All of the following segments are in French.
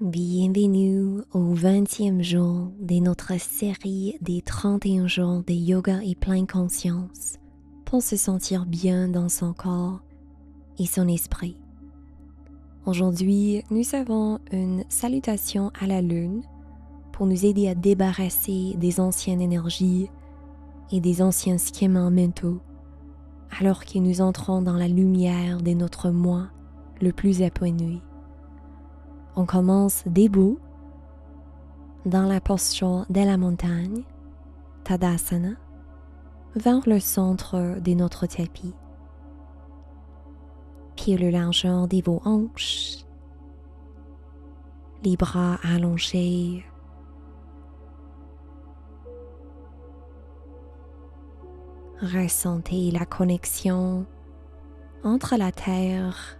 Bienvenue au 20e jour de notre série des 31 jours de yoga et pleine conscience pour se sentir bien dans son corps et son esprit. Aujourd'hui, nous avons une salutation à la lune pour nous aider à débarrasser des anciennes énergies et des anciens schémas mentaux alors que nous entrons dans la lumière de notre moi le plus épanoui. On commence debout dans la posture de la montagne, Tadasana, vers le centre de notre tapis. Pieds le largeur de vos hanches, les bras allongés. Ressentez la connexion entre la terre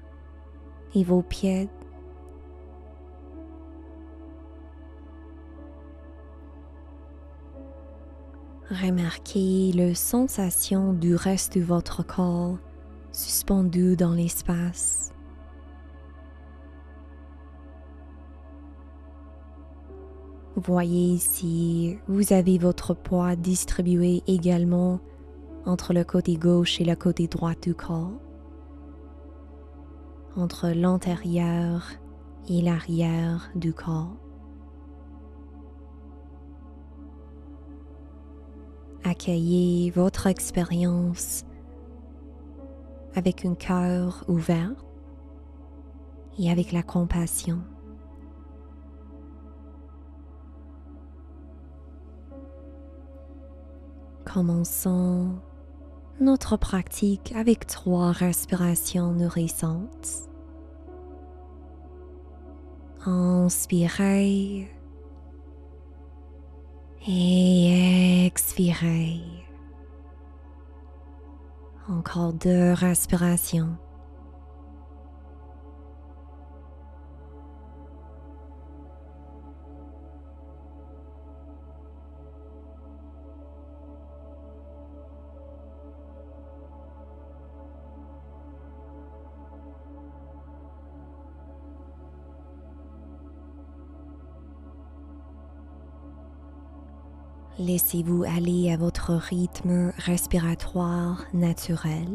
et vos pieds. Remarquez la sensation du reste de votre corps suspendu dans l'espace. Voyez si vous avez votre poids distribué également entre le côté gauche et le côté droit du corps, entre l'intérieur et l'arrière du corps. Accueillez votre expérience avec un cœur ouvert et avec la compassion. Commençons notre pratique avec 3 respirations nourrissantes. Inspirez et expirez. Encore 2 respirations. Laissez-vous aller à votre rythme respiratoire naturel.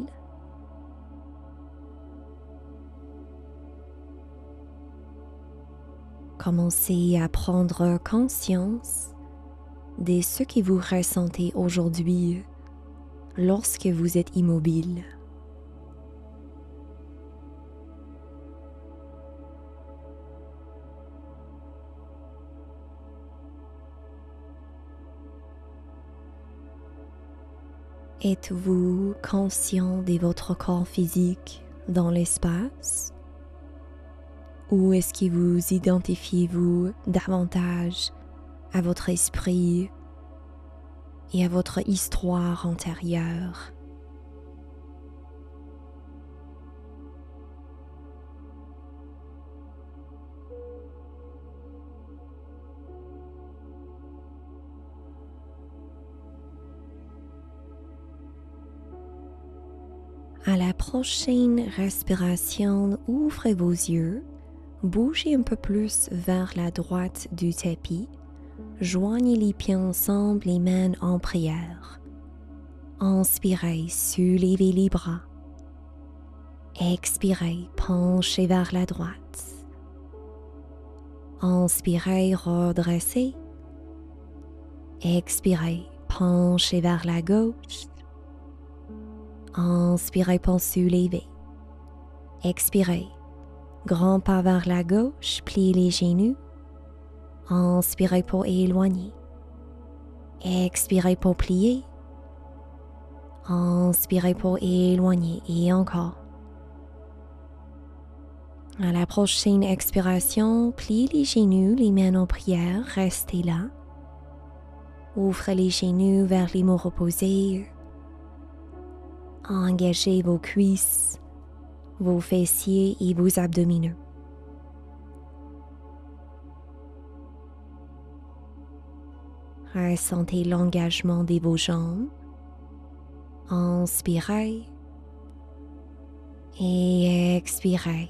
Commencez à prendre conscience de ce que vous ressentez aujourd'hui lorsque vous êtes immobile. Êtes-vous conscient de votre corps physique dans l'espace? Ou est-ce que vous identifiez-vous davantage à votre esprit et à votre histoire antérieure? À la prochaine respiration, ouvrez vos yeux, bougez un peu plus vers la droite du tapis, joignez les pieds ensemble, les mains en prière. Inspirez, soulevez les bras. Expirez, penchez vers la droite. Inspirez, redressez. Expirez, penchez vers la gauche. Inspirez pour soulever. Expirez. Grand pas vers la gauche, pliez les genoux. Inspirez pour éloigner. Expirez pour plier. Inspirez pour éloigner et encore. À la prochaine expiration, pliez les genoux, les mains en prière, restez là. Ouvrez les genoux vers les mains reposés. Engagez vos cuisses, vos fessiers et vos abdominaux. Ressentez l'engagement de vos jambes. Inspirez et expirez.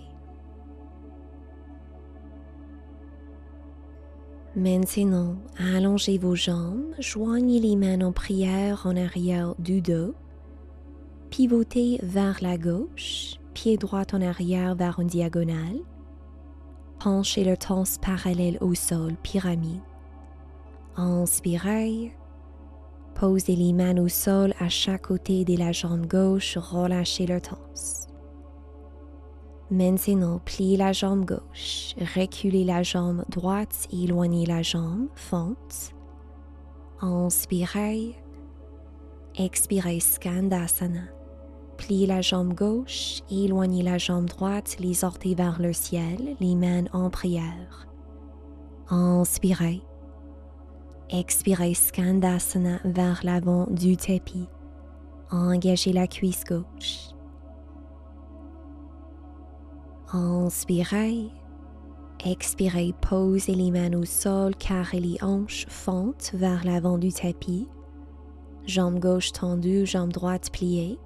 Maintenant, allongez vos jambes, joignez les mains en prière en arrière du dos, pivotez vers la gauche, pied droit en arrière vers une diagonale, penchez le torse parallèle au sol, pyramide. Inspirez, posez les mains au sol à chaque côté de la jambe gauche, relâchez le torse. Maintenant, pliez la jambe gauche, reculez la jambe droite, éloignez la jambe, fente. Inspirez, expirez Skandasana. Pliez la jambe gauche, éloignez la jambe droite, les orteils vers le ciel, les mains en prière. Inspirez, expirez Skandasana vers l'avant du tapis. Engagez la cuisse gauche. Inspirez, expirez, posez les mains au sol, carrez les hanches, fente vers l'avant du tapis, jambe gauche tendue, jambe droite pliée.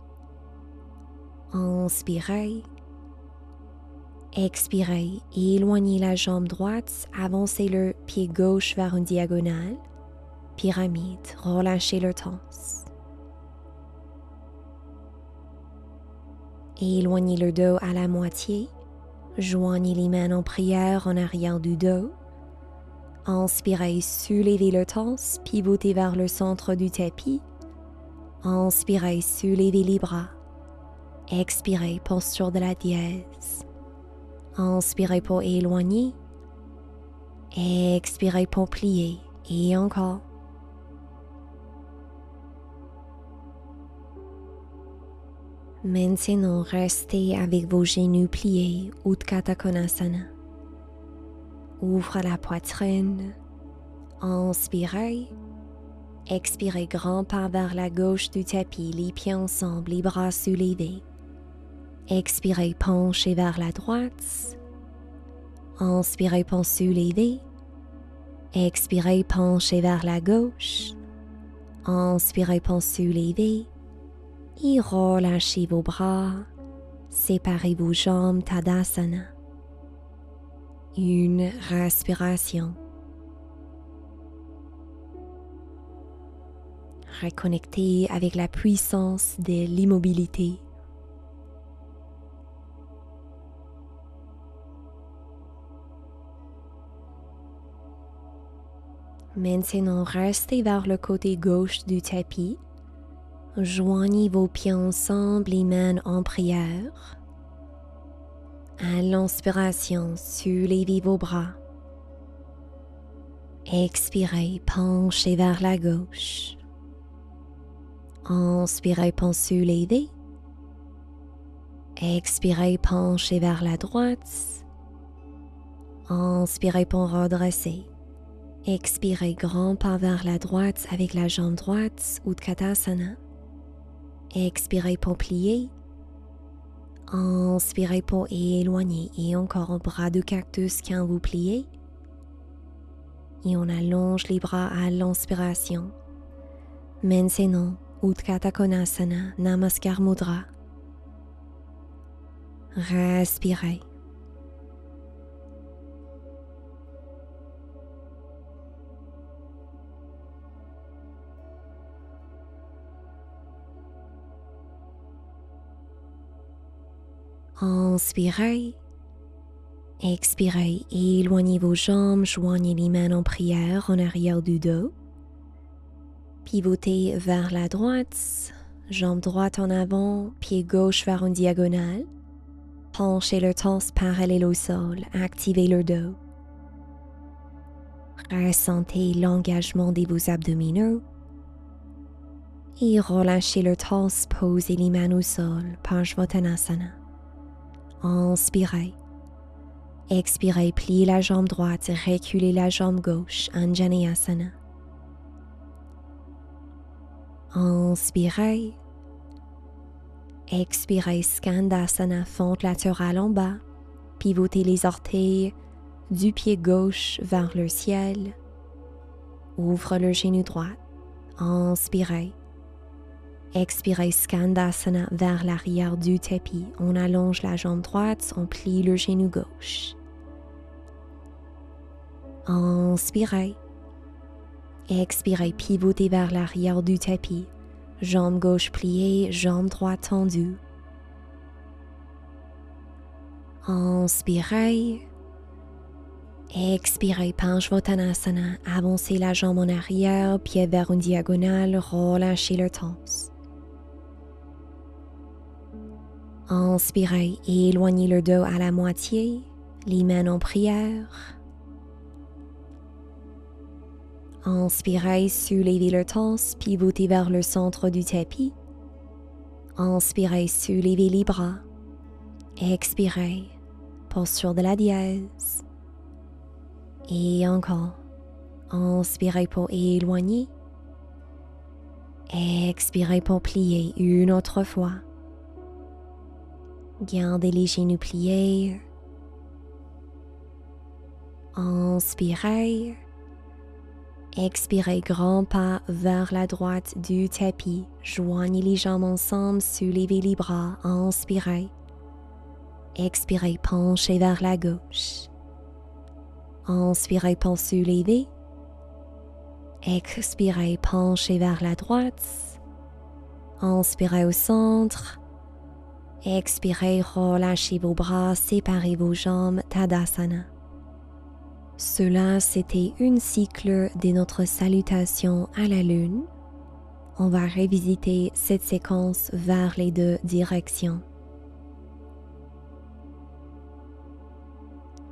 Inspirez, expirez, éloignez la jambe droite, avancez le pied gauche vers une diagonale, pyramide, relâchez le torse. Éloignez le dos à la moitié. Joignez les mains en prière en arrière du dos. Inspirez, soulevez le torse, pivotez vers le centre du tapis. Inspirez, soulevez les bras. Expirez, posture de la dièse. Inspirez pour éloigner. Expirez pour plier. Et encore. Maintenant, restez avec vos genoux pliés, Utthata Konasana. Ouvre la poitrine. Inspirez. Expirez, grand pas vers la gauche du tapis, les pieds ensemble, les bras soulevés. Expirez, penchez vers la droite. Inspirez, pont soulevé. Expirez, penchez vers la gauche. Inspirez, pont soulevé. Et relâchez vos bras, séparez vos jambes, Tadasana. Une respiration. Reconnectez avec la puissance de l'immobilité. Maintenant, restez vers le côté gauche du tapis. Joignez vos pieds ensemble, les mains en prière. À l'inspiration, soulevez vos bras. Expirez, penchez vers la gauche. Inspirez, pont soulevé. Expirez, penchez vers la droite. Inspirez, pont redressé. Expirez, grand pas vers la droite avec la jambe droite, Utkatasana. Expirez pour plier. Inspirez pour éloigner. Et encore un bras de cactus quand vous pliez. Et on allonge les bras à l'inspiration. Maintenant, Utthata Konasana, Namaskar Mudra. Respirez. Inspirez, expirez, éloignez vos jambes, joignez les mains en prière en arrière du dos. Pivotez vers la droite, jambe droite en avant, pied gauche vers une diagonale. Penchez le torse parallèle au sol, activez le dos. Ressentez l'engagement de vos abdominaux. Et relâchez le torse, posez les mains au sol, Parsvottanasana. Inspirez. Expirez, pliez la jambe droite, reculez la jambe gauche, Anjaneyasana. Inspirez. Expirez, Skandasana, fente latérale en bas. Pivotez les orteils du pied gauche vers le ciel. Ouvre le genou droit. Inspirez. Expirez, Skandasana vers l'arrière du tapis. On allonge la jambe droite, on plie le genou gauche. Inspirez. Expirez, pivotez vers l'arrière du tapis. Jambe gauche pliée, jambe droite tendue. Inspirez. Expirez, Parsvottanasana. Avancez la jambe en arrière, pied vers une diagonale, relâchez le torse. Inspirez, éloignez le dos à la moitié, les mains en prière. Inspirez, soulevez le torse, pivotez vers le centre du tapis. Inspirez, soulevez les bras. Expirez, posture de la dièse. Et encore, inspirez pour éloigner. Expirez pour plier une autre fois. Gardez les genoux pliés. Inspirez. Expirez, grand pas vers la droite du tapis. Joignez les jambes ensemble, soulevez les bras. Inspirez. Expirez, penchez vers la gauche. Inspirez pour soulever. Expirez, penchez vers la droite. Inspirez au centre. Expirez, relâchez vos bras, séparez vos jambes, Tadasana. Cela, c'était un cycle de notre salutation à la lune. On va revisiter cette séquence vers les deux directions.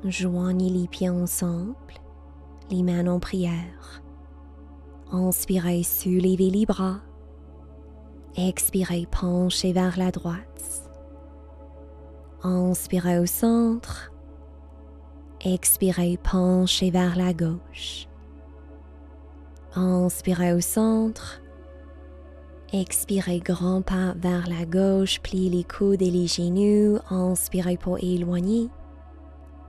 Joignez les pieds ensemble, les mains en prière. Inspirez, soulevez les bras. Expirez, penchez vers la droite. Inspirez au centre. Expirez, penchez vers la gauche. Inspirez au centre. Expirez, grand pas vers la gauche, pliez les coudes et les genoux. Inspirez pour éloigner.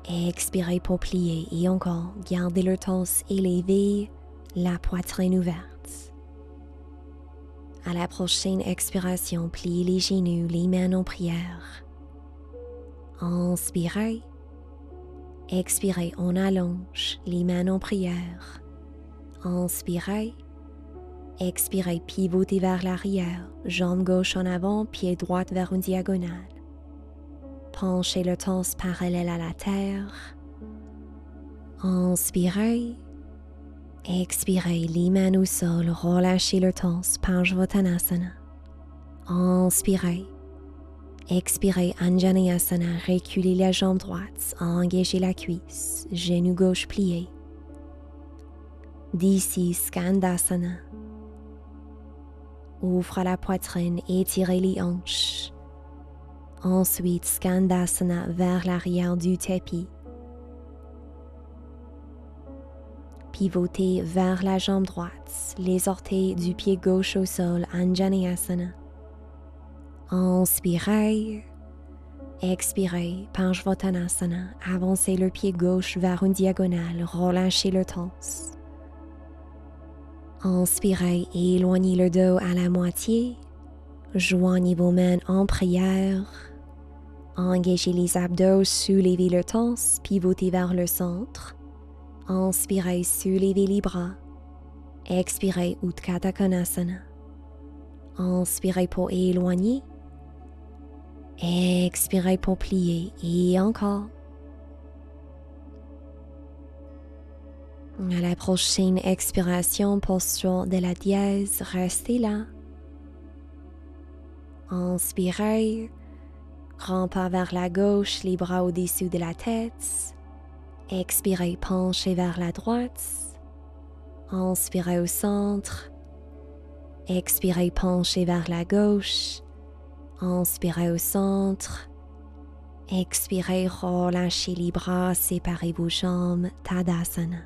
Expirez pour plier et encore, gardez le torse élevé, la poitrine ouverte. À la prochaine expiration, pliez les genoux, les mains en prière. Inspirez. Expirez, on allonge, les mains en prière. Inspirez. Expirez, pivotez vers l'arrière, jambe gauche en avant, pied droit vers une diagonale. Penchez le torse parallèle à la terre. Inspirez. Expirez, les mains au sol, relâchez le torse, Parsvottanasana. Inspirez. Expirez, Anjaneyasana, reculez la jambe droite, engagez la cuisse, genou gauche plié. D'ici, Skandasana. Ouvre la poitrine, étirez les hanches. Ensuite, Skandasana vers l'arrière du tapis. Pivotez vers la jambe droite, les orteils du pied gauche au sol, Anjaneyasana. Inspirez. Expirez, Parsvottanasana. Avancez le pied gauche vers une diagonale, relâchez le torse. Inspirez, éloignez le dos à la moitié. Joignez vos mains en prière. Engagez les abdos, soulevez le torse, pivotez vers le centre. Inspirez, soulevez les bras. Expirez, Utthata Konasana. Inspirez pour éloigner. Expirez pour plier et encore. À la prochaine expiration, posture de la dièse, restez là. Inspirez, grand pas vers la gauche, les bras au-dessus de la tête. Expirez, penchez vers la droite. Inspirez au centre. Expirez, penchez vers la gauche. Inspirez au centre. Expirez, relâchez les bras, séparez vos jambes, Tadasana.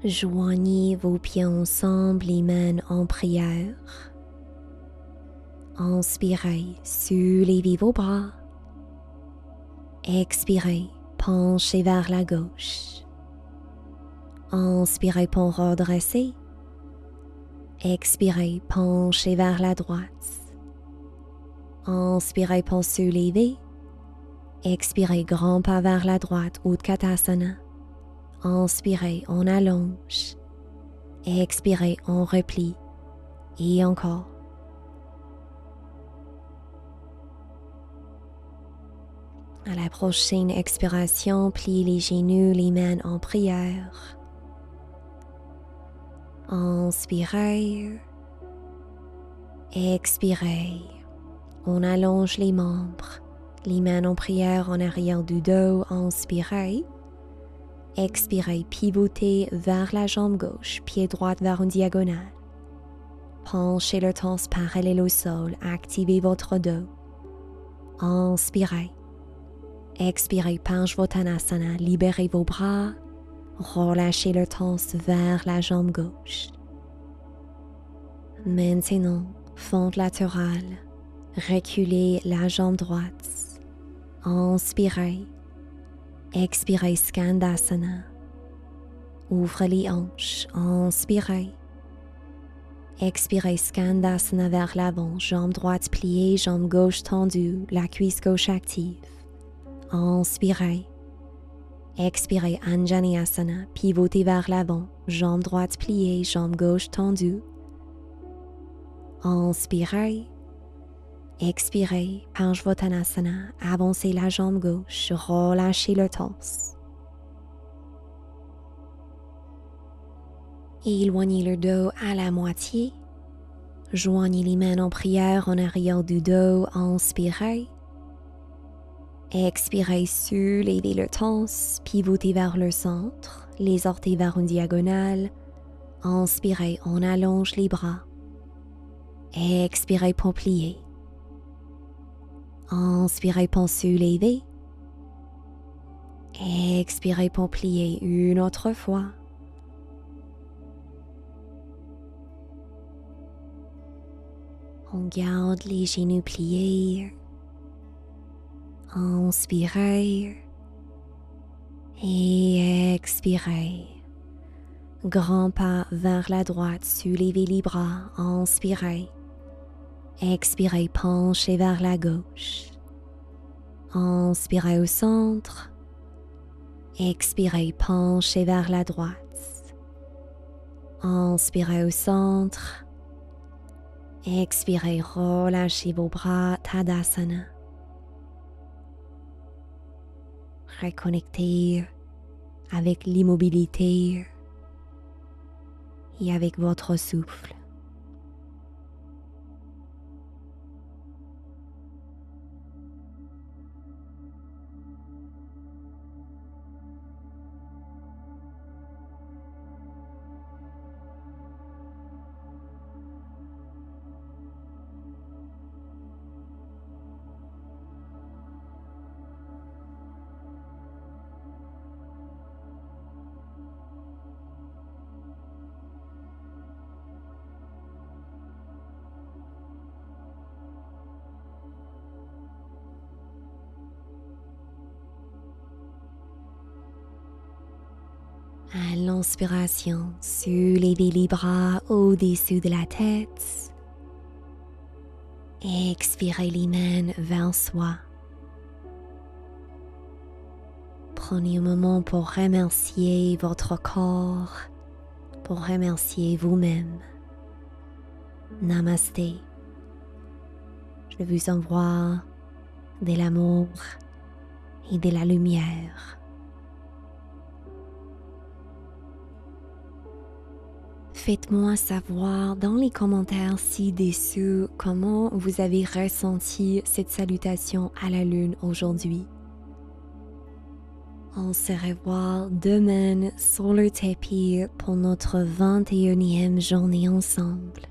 Joignez vos pieds ensemble, les mains en prière. Inspirez, soulevez vos bras. Expirez, penchez vers la gauche. Inspirez pour redresser. Expirez, penchez vers la droite. Inspirez pour soulever. Expirez, grand pas vers la droite, Utkatasana. Inspirez, on allonge. Expirez, on replie. Et encore. À la prochaine expiration, pliez les genoux, les mains en prière. Inspirez. Expirez. On allonge les membres. Les mains en prière en arrière du dos. Inspirez. Expirez, pivotez vers la jambe gauche, pied droit vers une diagonale. Penchez le torse parallèle au sol, activez votre dos. Inspirez. Expirez, Parsvottanasana, libérez vos bras, relâchez le torse vers la jambe gauche. Maintenant, fente latérale, reculez la jambe droite. Inspirez. Expirez, Skandasana. Ouvrez les hanches, inspirez. Expirez, Skandasana vers l'avant, jambe droite pliée, jambe gauche tendue, la cuisse gauche active. Inspirez. Expirez, Anjaneyasana, pivotez vers l'avant, jambe droite pliée, jambe gauche tendue. Inspirez. Expirez, Parsvottanasana, avancez la jambe gauche, relâchez le torse. Éloignez le dos à la moitié. Joignez les mains en prière en arrière du dos, inspirez. Expirez, soulevez le torse, pivotez vers le centre, les orteils vers une diagonale. Inspirez, on allonge les bras. Expirez pour plier. Inspirez pour soulever. Expirez pour plier une autre fois. On garde les genoux pliés. Inspirez. Et expirez. Grand pas vers la droite, soulevez les bras, inspirez. Expirez, penchez vers la gauche. Inspirez au centre. Expirez, penchez vers la droite. Inspirez au centre. Expirez, relâchez vos bras, Tadasana. Reconnectez avec l'immobilité et avec votre souffle. À l'inspiration, soulevez les bras au-dessus de la tête. Expirez les mains vers soi. Prenez un moment pour remercier votre corps, pour remercier vous-même. Namasté. Je vous envoie de l'amour et de la lumière. Faites-moi savoir dans les commentaires ci-dessous comment vous avez ressenti cette salutation à la lune aujourd'hui. On se revoit demain sur le tapis pour notre 21e journée ensemble.